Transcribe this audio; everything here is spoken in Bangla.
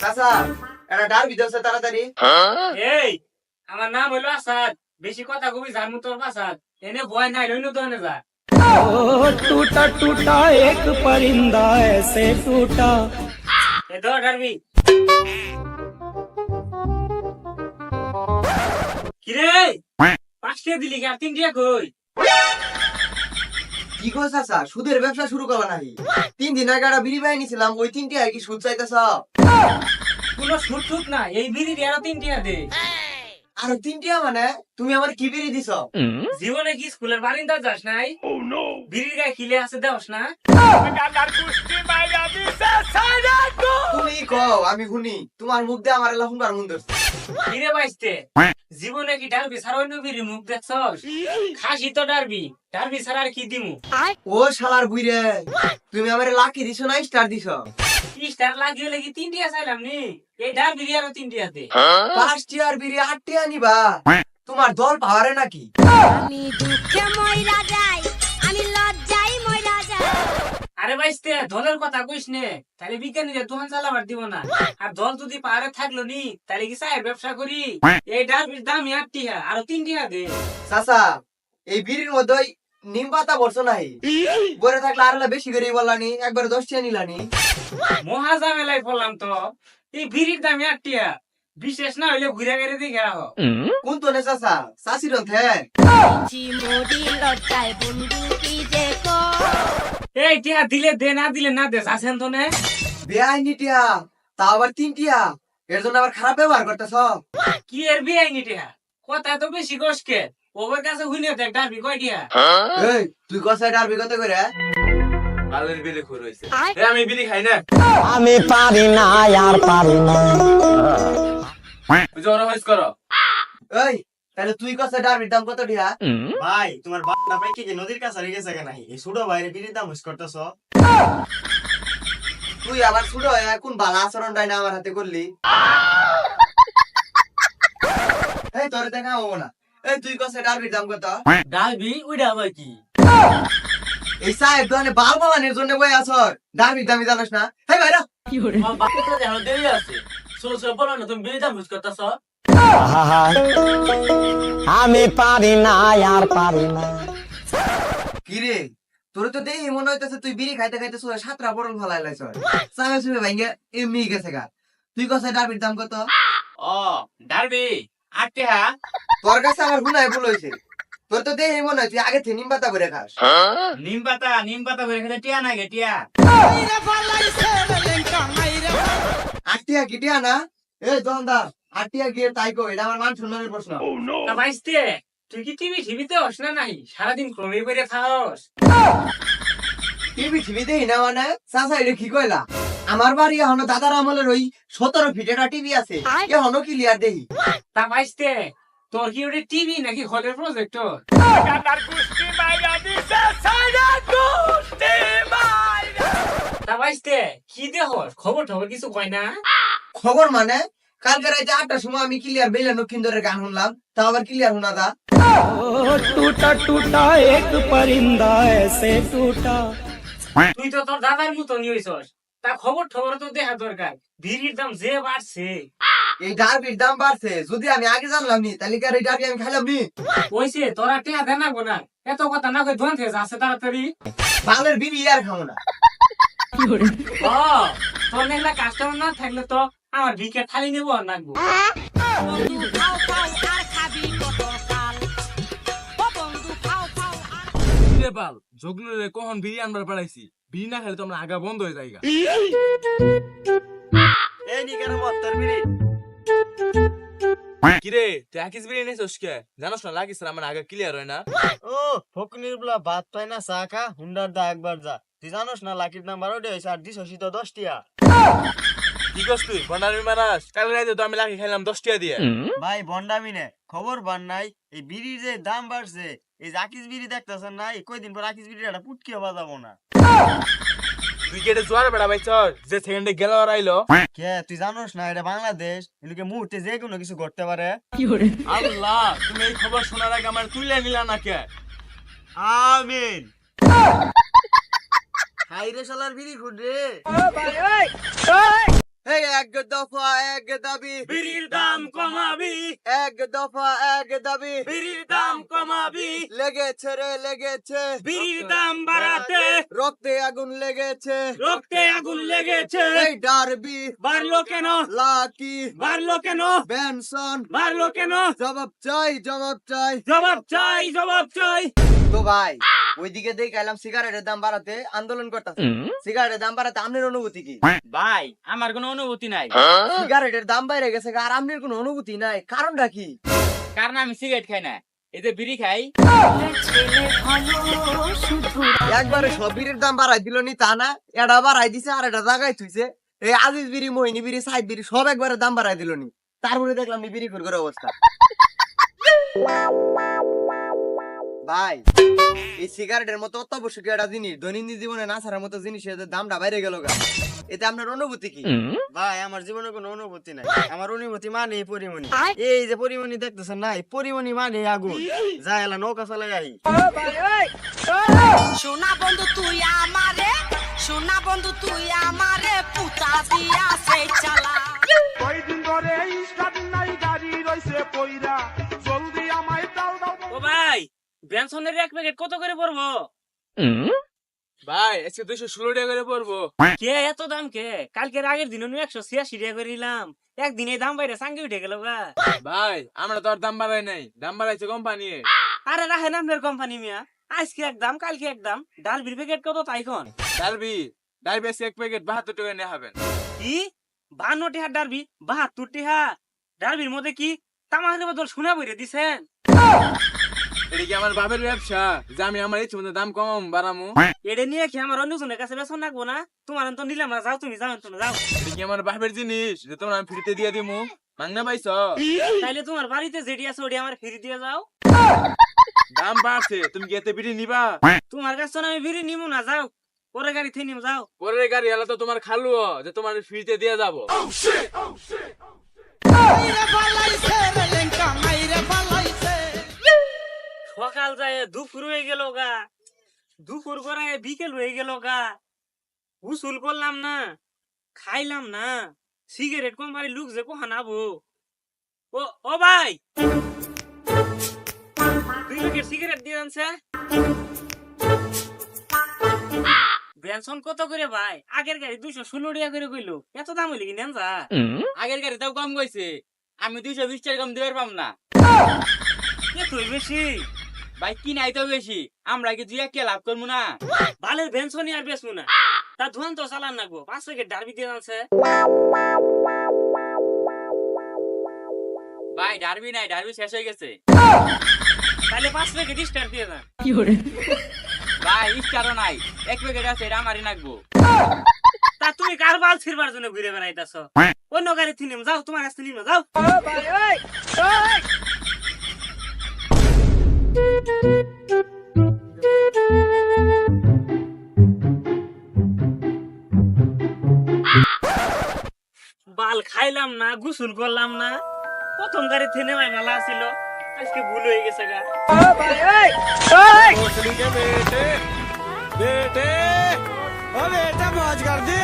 চাচা এটা ডারবি দছে তাড়াতাড়ি। এই আমার নাম হইলো আসাদ, বেশি কথা কবি জানমু তোর বাসাদ, এনে ভয় নাই লইনু তো এনে যা। टूटा टूटा एक परिंदा ऐसे टूटा। এ ধর ডারবি। কিরে 5 টাকা দিলি কি আর 3 টাকা কই? কি কো চাচা, সুদের ব্যবসা শুরু করবা নাকি? 3 দিন আগে একটা বিড়ি বাই নিছিলাম, ওই 3টি আর কি সুদ চাইতেছ? কোনো সুট টুট না, এই বিড়ি দিয়ে আরো 3 টাকা দে। আর 3টি মানে তুমি আমার কি বিড়ি দিছ? জীবনে কি স্কুলের বারিন্দা যাস নাই? বিড়ির গায়ে কিলে আছে দেওস না? তুমি কও আমি শুনি, তোমার মুখ দিয়ে আমার এলা শুনবার মন ধরছে। কিরে বাইস্তে, জীবনে কি ডারবি ছাড়া অন্য বিড়ি মুখ দেখছস? খাসি তো ডারবি, ডারবি ছাড়া আর কি দিমু? ও শালার বুইরে, তুমি আমারে লাকি দিছো না স্টার দিছো? স্টার লাগিয়ে লাগি 3 টাকা চাইলাম নি, এই ডারবি আরো 3 টাকা দে। 5টি আর বিড়ি 8টি আনিবা? তোমার দল পাওয়ারে নাকি? আমি দুঃখে মইরা যাই, আমি লজ্জায় মইরা যাই। আরে বাইস্তে, দলের কথা কইস নে, তাহলে বিজ্ঞানীরা দোকান চালাবার দিব না। আর দল যদি পাহাড়ে থাকলো নি, তাহলে কি চায়ের ব্যবসা করি? এই ডারবির দাম 8 টাকা, আরো 3 টাকা দে। চাচা এই বিড়ির মধ্যে নিম পাতা বসো নাই, বরে থাকলে আর বেশি করে বললানি, একবার 10টি নিলানি। মহা ঝামেলায় পড়লাম তো, এই বিড়ির দাম 8 টাকা, বিশেষ না হইলে ঘুরে গেড়ে দেখে রাখো। কোন তো নে চাচা, চাষিরন থে। চিমুডি লজ্জায় বন্ধু কি যে কর। এই টিয়া দিলে দে, না দিলে না দে, আছেন তো নে। বেআইনি টিয়া, তাও আবার 3টিয়া, এর জন্য আবার খারাপ ব্যবহার করতেছ। কি এর বিআইনি টিয়া? কথা তো বেশি কষ্টকে, ওর কাছে হুইনে দেখ ডারবি কয় টিয়া। এই তুই কসাই ডারবি কত করে? বালের বিলি খুর হইছে। এ আমি বিলি খাই না। আমি পারি না আর পারি না। তুই ওরা হইস করো। এই তাহলে তুই কসাই ডারবির দাম কত টিয়া? ভাই তোমার বাপনা ভাই কি নদীর কাছে রেগে গেছে নাকি? এই ছোট ভাইরে বিড়ির দাম হুস করতেছ? তুই আবার ছোট কোন বালা আচরণটাই না আমার হাতে করলি? এই তোর দেখা হবো না। এই তুই কসাই ডারবির দাম কত? ডারবি ওইটা আবার কি? এই সাহেব দোকানে বাল বালানের জন্য বই আছর, ডারবির দামি জানাস না? এই ভাইরা আমার বাপটা যেন দেরি আছে, ছোট ছোট বলো না তুমি বিড়ি দাম হুস করতেছ। আমি পারি না আর পারি না। কি রে, তোর তো দেখি মনে হইতেছে তুই বিড়ি খাইতে খাইতে 7টা বড়ল ভালাই লাইছ। সামনে সুমে ভাইঙ্গে এমনি গেছে গা। তুই কসাই ডারবির দাম কত? ও ডারবি 8 টাকা। তোর কাছে আমার গুনায় ভুল হয়েছে। তোর তো দেখি মনে হয় তুই আগে থেকে নিম পাতা করে খাস। নিম পাতা ভরে খেতে টিয়া না গে টিয়া। 8টিয়া কি টিয়া না? এই দোকানদার 8টিয়া গিয়ে তাই কো, এটা আমার মান সম্মানের প্রশ্ন। তা বাইস্তে, তুই কি টিভিতে হস না নাই? সারাদিন ক্রমে করে খাওস। টিভি দেখি না মানে? চাচা এটা কি কইলা? আমার বাড়ি এখনো দাদার আমলের ওই 17 ফিট একটা টিভি আছে, এখনো ক্লিয়ার দেখি। তা বাইস্তে, তোর কি ওটা টিভি নাকি হলের প্রজেক্টর? তা বাইস্তে, কি দেহস? খবর কিছু কয় না? খবর মানে কালকে রাতে 8টার সময় আমি ক্লিয়ার বেলা নক্ষিন্দরের গান শুনলাম, তা আবার ক্লিয়ার শোনা দা। टूटा टूटा एक परिंदा ऐसे टूटा। তুই তো তোর দাদার মতনই হইছস। তা খবর তো দেখা দরকার, বিড়ির দাম যে বাড়ছে। এই ডারবির দাম বাড়ছে, যদি আমি আগে জানলাম নি তাহলে কি আর এই ডারবি আমি খাইলাম নি? ওইছে তোরা টিয়া দেনা গো না, এত কথা না কই দোয়ান থেকে যাচ্ছে তাড়াতাড়ি। বালের বিড়ি আর খাবো না। ও তোর নেলা কাস্টমার না থাকলে তো আমার ভিকে থালি নেবো আর নাকবো। বন্ধু খাও খাও আর খাবি কত কাল। ও বন্ধু খাও খাও আর পাল জগনুরে কখন বিড়ি আনবার পাঠাইছি। বিড়ি না খেলে তো আমরা আগা বন্ধ হয়ে যাইগা। এই নি কেন মত্তর বিড়ি? কিরে তুই আকিস বিড়ি নেছিস কে? জানোস না লাগিস আমার আগা ক্লিয়ার হয় না। ও ফকনির বলা ভাত পায় না চা খা, হুন্ডার দা একবার যা। তুই জানোস না লাকির নাম্বার ওটা হইছে আর 210 টিয়া। কি করছ তুই? বন্ডামি মারাস? কাল রাতে তো আমি লাকি খাইলাম 10 টাকা দিয়ে। ভাই বন্ডামি নে, খবর বান নাই। এই বিড়ির যে দাম বাড়ছে, এই আকিস বিড়ি দেখতেছেন না, এই কয়দিন পর আকিস বিড়ি একটা পুটকিও বাজাবো না। তুই কি এটা জোয়ার বেড়া পাইছ যে সেকেন্ডে গেল আর আইলো? কে তুই জানোস না এটা বাংলাদেশ, এদিকে মুহূর্তে যে কোনো কিছু ঘটতে পারে। আল্লাহ, তুমি এই খবর শোনার আগে আমার তুইলে নিলা না কে? আমিন। হাইরে শালার বিড়ি খুঁড় রে। এই এক দফা এক দাবি, বিড়ির দাম কমাবি, এক দফা এক দাবি, বিড়ির দাম কমাবি, লেগেছে রে লেগেছে, বিড়ির দাম বাড়াতে রক্তে আগুন লেগেছে, রক্তে আগুন লেগেছে। এই ডারবি বাড়লো কেন, লাকি বাড়লো কেন, বেনসন, বাড়লো কেন, জবাব চাই জবাব চাই। জবাব চাই, জবাব চাই। তো ভাই ওইদিকে দেখে এলাম সিগারেটের দাম বাড়াতে আন্দোলন করতেছে, সিগারেটের দাম বাড়াতে আপনার অনুভূতি কি? ভাই আমার কোনো অনুভূতি নাই, সিগারেটের দাম বাইরে গেছে আর আপনার কোনো অনুভূতি নাই, কারণটা কি? কারণ আমি সিগারেট খাই না, এই যে বিড়ি খাই। একবারে সব বিড়ির দাম বাড়াই দিল নি তা না, এটা বাড়াই দিছে আর এটা জায়গায় থুইছে। এই আজিজ বিড়ি, মোহিনী বিড়ি, সাইদ বিড়ি সব একবারে দাম বাড়াই দিল নি, তারপরে দেখলাম নি বিড়ি করে অবস্থা। ভাই এই সিগারেটের মতো অত্যাবশ্যক একটা জিনিস দৈনন্দিন জীবনে না ছাড়ার মতো জিনিস এদের দামটা বাইরে গেল গা, এতে আপনার অনুভূতি কি? ভাই আমার জীবনে কোনো অনুভূতি নাই, আমার অনুভূতি মানে পরিমণি। এই যে পরিমণি দেখতেছেন না, এই পরিমণি মানে আগুন, যা এলা নৌকা চালাই আহি। সোনা বন্ধু তুই আমারে, সোনা বন্ধু তুই আমারে পুতা দিয়া সেই চালা। ও ভাই বেনসনের এক প্যাকেট কত করে পড়বো? ভাই আজকে 216 টাকা করে পড়বো। কে এত দাম কে? কালকের আগের দিন 186 টাকা করে নিলাম, একদিনে দাম বাইরে সাঙ্গে উঠে গেল গা। ভাই আমরা তো আর দাম বাড়াই নাই, দাম বাড়াইছে কোম্পানি। আরে রাখেন আপনার কোম্পানি মিয়া, আজকে এক দাম কালকে এক দাম। ডালবির প্যাকেট কত তাই কোন? ডারবি ডারবি আজকে এক প্যাকেট 72 টাকা নিয়ে হবেন। কি 52 টাকা ডালবি, 72 টাকা? ডালবির মধ্যে কি তামাকের বদল সোনা বইরে দিছেন? এটা কি আমার বাপের ব্যবসা যে আমি আমার ইচ্ছে মতো দাম কম বাড়ামু? এটা নিয়ে কি আমার অন্যজনের কাছে বেসন রাখবো না? তোমার তো নিলাম না, যাও তুমি, যাও তুমি যাও। এটা কি আমার বাপের জিনিস যে তোমরা আমি ফ্রিতে দিয়ে দিমু? মাংনা পাইছো? তাইলে তোমার বাড়িতে যেটি আছে ওটি আমার ফ্রি দিয়ে যাও। দাম বাড়ছে, তুমি কি এতে বিড়ি নিবা? তোমার কাছে তো আমি ফ্রি নিমু না, যাও পরে গাড়ি থেকে নিমু, যাও। পরের গাড়ি এলা তো তোমার খালু যে তোমার ফ্রিতে দিয়ে যাবো। সকাল যায় দুপুর হয়ে গেল গা, দুপুর করে বিকেল হয়ে গেল গা, উসুল করলাম না, খাইলাম না, সিগারেট কোম্পানির লোক যে কোহান আবো। ও ভাই 2 প্যাকেট সিগারেট দিয়ে আনছে। বেনসন কত করে ভাই? আগের গাড়ি 216 টাকা করে কইলো, এত দাম হইলে কি নেন যা? আগের গাড়ি তাও কম কইছে, আমি 220 টাকা কম দিবার পাম না। তুই বেশি ভাই কি নাই তো বেশি, আমরা কি 2 কে লাভ করবো না? বালের বেনসনই আর বেচবো না, তা ধোয়ান তো চালান নাকবো। 5 প্যাকেট ডারবি দিয়ে আনছে। ভাই ডারবি নাই, ডারবি শেষ হয়ে গেছে। তাহলে 5 প্যাকেট স্টার দিয়ে দেন। ভাই স্টারও নাই, 1 প্যাকেট আছে, এটা আমারই নাকবো। তা তুমি কার বাল ছিড়বার জন্য ঘুরে বেড়াইতেছ? অন্য গাড়ি থেকে নিম, যাও তোমার কাছে নিম, যাও। বাল খাইলাম না, গোসল করলাম না, প্রথম গাড়ি থেকে নেওয়াই মেলা ছিল, আজকে ভুল হয়ে গেছে গা। बेटे बेटे ও বেটা মজ কর দে।